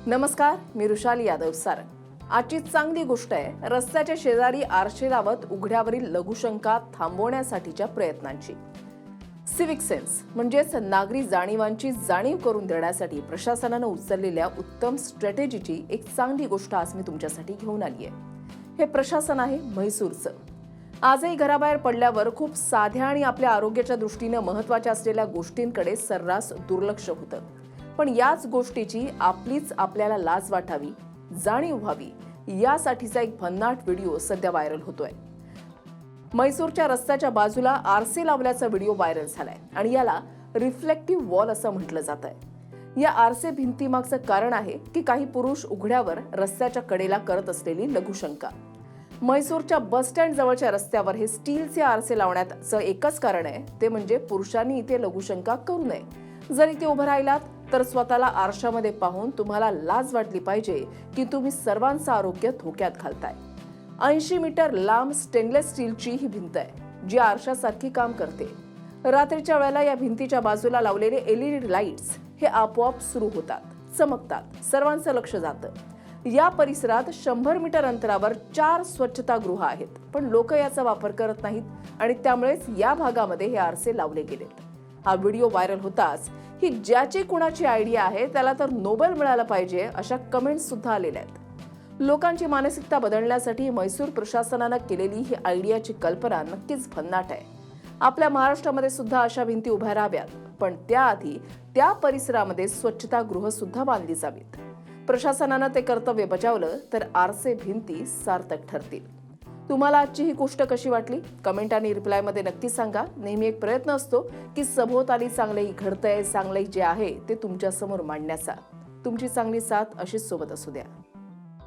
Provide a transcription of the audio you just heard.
नमस्कार, मी रुशाली यादव सारंग। आजची चांगली गोष्ट आहे रस्त्याच्या शेजारी आरशे लावत उघड्यावरील लघुशंका थांबवण्यासाठीच्या प्रयत्नांची। सिव्हिक सेन्स म्हणजेच नागरी जाणीवांची जाणीव करून देण्यासाठी प्रशासनाने उचललेल्या उत्तम स्ट्रॅटेजीची एक चांगली गोष्ट आज मी तुमच्यासाठी घेऊन आली आहे। हे प्रशासन आहे म्हैसूरचं। आजही घराबाहेर पडल्यावर खूप साध्या आणि आपल्या आरोग्याच्या दृष्टीने महत्त्वाच्या असलेल्या गोष्टींकडे सर्रास दुर्लक्ष होतं, पण याच गोष्टीची आपल्याला लाज वाटावी, जाणीव व्हावी यासाठीचा एक भन्नाट व्हिडिओ सध्या व्हायरल होतोय। म्हैसूरच्या रस्त्याच्या बाजूला आरसे लावल्याचा व्हिडिओ व्हायरल झालाय आणि याला रिफ्लेक्टिव्ह वॉल असं म्हटलं जातंय। या आरसे भिंतीमागचं कारण आहे की काही पुरुष उघड्यावर रस्त्याच्या कडेला करत असलेली लघुशंका। म्हैसूरच्या बस स्टँड जवळच्या रस्त्यावर हे स्टीलचे आरसे लावण्याचं एकच कारण आहे, ते म्हणजे पुरुषांनी इथे लघुशंका करू नये। जर इथे उभं राहिलात तर स्वतःला आरशामध्ये पाहून तुम्हाला लाज वाटली पाहिजे की तुम्ही सर्वांचं आरोग्य धोक्यात घालताय। 80 मीटर लांब स्टेनलेस स्टीलची ही भिंत आहे जी आरशासारखी काम करते। रात्रीच्या वेळेला या भिंतीच्या बाजूला लावलेले LED लाईट्स हे आपोआप सुरू होतात, चमकतात, सर्वांचं लक्ष जातं। या परिसरात 100 मीटर अंतरावर 4 स्वच्छतागृह आहेत, पण लोक याचा वापर करत नाहीत आणि त्यामुळेच या भागामध्ये हे आरसे लावले गेलेत। हा व्हिडिओ व्हायरल होताच ही ज्याची कुणाची आयडिया आहे त्याला तर नोबेल मिळाला पाहिजे अशा कमेंट्स सुद्धा आलेल्या आहेत। लोकांची मानसिकता बदलण्यासाठी म्हैसूर प्रशासनाने केलेली ही आयडियाची कल्पना नक्कीच भन्नाट आहे। आपल्या महाराष्ट्रामध्ये सुद्धा अशा भिंती उभ्या राहाव्यात, पण त्याआधी त्या परिसरामध्ये स्वच्छतागृह सुद्धा बांधली जावीत। प्रशासनाने ते कर्तव्य बजावलं तर आरसे भिंती सार्थक ठरतील। तुम्हाला आजची ही गोष्ट कशी वाटली कमेंट आणि रिप्लायमध्ये नक्की सांगा। नेहमी एक प्रयत्न असतो की सभोवताली चांगलंही घडतंय, चांगलंही जे आहे ते तुमच्या समोर मांडण्याचा। तुमची चांगली साथ अशीच सोबत असू द्या।